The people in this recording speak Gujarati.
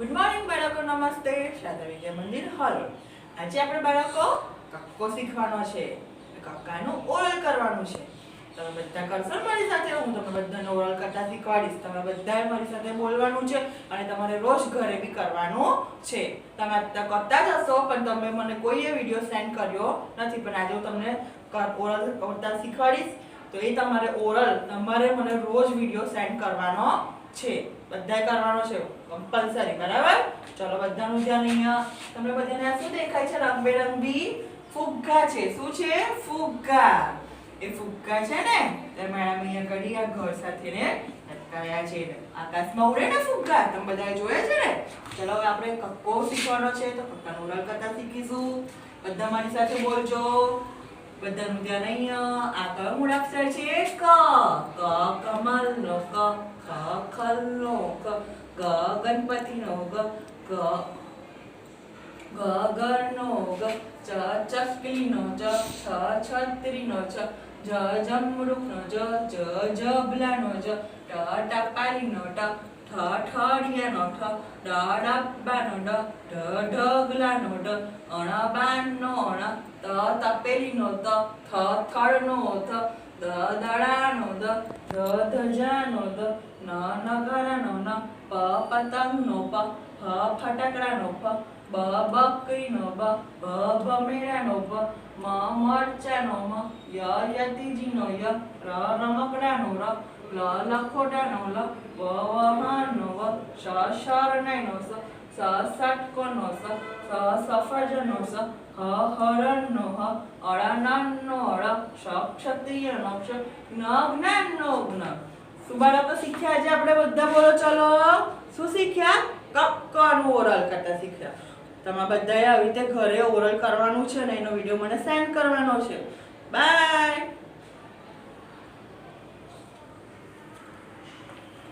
ગુડ મોર્નિંગ બાળકો, નમસ્તે. શારદા વિદ્યા મંદિર હલો. આજે આપણે બાળકો કક્કો શીખવાનો છે. કક્કાનું ઓરલ કરવાનું છે. તમે બધા કરશો મારી સાથે. હું તમને બધાને ઓરલ કરતા શીખવાડીશ. તમે બધાએ મારી સાથે બોલવાનું છે અને તમારે રોજ ઘરે બી કરવાનું છે. તમે અત્યારે કરતા જ હશો, પણ તમે મને કોઈએ વિડીયો સેન્ડ કર્યો નથી. પણ આજે હું તમને ઓરલ કરતા શીખવાડીશ. તો એ તમારે ઓરલ તમારે મને રોજ વિડીયો સેન્ડ કરવાનો છે. બધાય કરવાનો છે, કમ્પલસરી. બરાબર? ચલો, બધાનું ધ્યાન. અહીંયા તમને બધાને આ શું દેખાય છે? રંગબેરંગી ફુગ્ગા છે. શું છે? ફુગ્ગા. એ ફુગ્ગા છે ને, તે મેડમ અહીંયા ઘડી આ ઘર સાથે ને લટકાયા છે. આકાશમાં ઉડે ને ફુગ્ગા, તમે બધાએ જોયા છે ને. ચલો, હવે આપણે કક્કો શીખવાનો છે, તો કક્કાનું ઓરલ કરતા શીખીશું. બધા મારી સાથે બોલજો. બધાનું ધ્યાન. અહીંયા આ કયો મૂળાક્ષર છે? ક. ક કમલનો ક. ખ ખલનો ક. ગ ગણપતિનો ગ. ગ ઘરનો ગ. ચ ચકલીનો ચ. છ છત્રીનો છ. જ જમરૂખનો જ. જ જબલાનો જ. ટ ટપાલીનો ટ. ઠ ઠડિયાનો ઠ. ડ ડબ્બાનો ડ. ઢ ઢગલાનો ઢ. અણ બાણનો અણ. ત તપેલીનો ત. થ થળનો થ. દ દડાનો દ. ધ ધજાનો દ. ન નગારાનો ન. પ પતંગનો પ. ફ ફટાકડાનો ફ. બ બકરીનો બ. ભ ભમેડાનો ભ. મ મરચાનો મ. ય યતિજીનો ય. ર રમકડાનો ર. લ લખોટાનો લ. વ વહાણનો વ. શ શરણાઈનો સ. સ ષટકોનો સ. સ સફરજનનો સ. હ હરણનો હ. અળ નાનનો અળ. ક્ષ ક્ષત્રિયનો ક્ષ. જ્ઞ જ્ઞાનનો જ્ઞ. શું બાળકો શીખ્યા? આજે આપણે બધા બોલો. ચલો, શું શીખ્યા? કક્કાનું ઓરલ કરતા શીખ્યા. તમે બધાએ આવી રીતે ઘરે ઓરલ કરવાનું છે ને એનો વિડીયો મને સેન્ડ કરવાનો છે. બાય.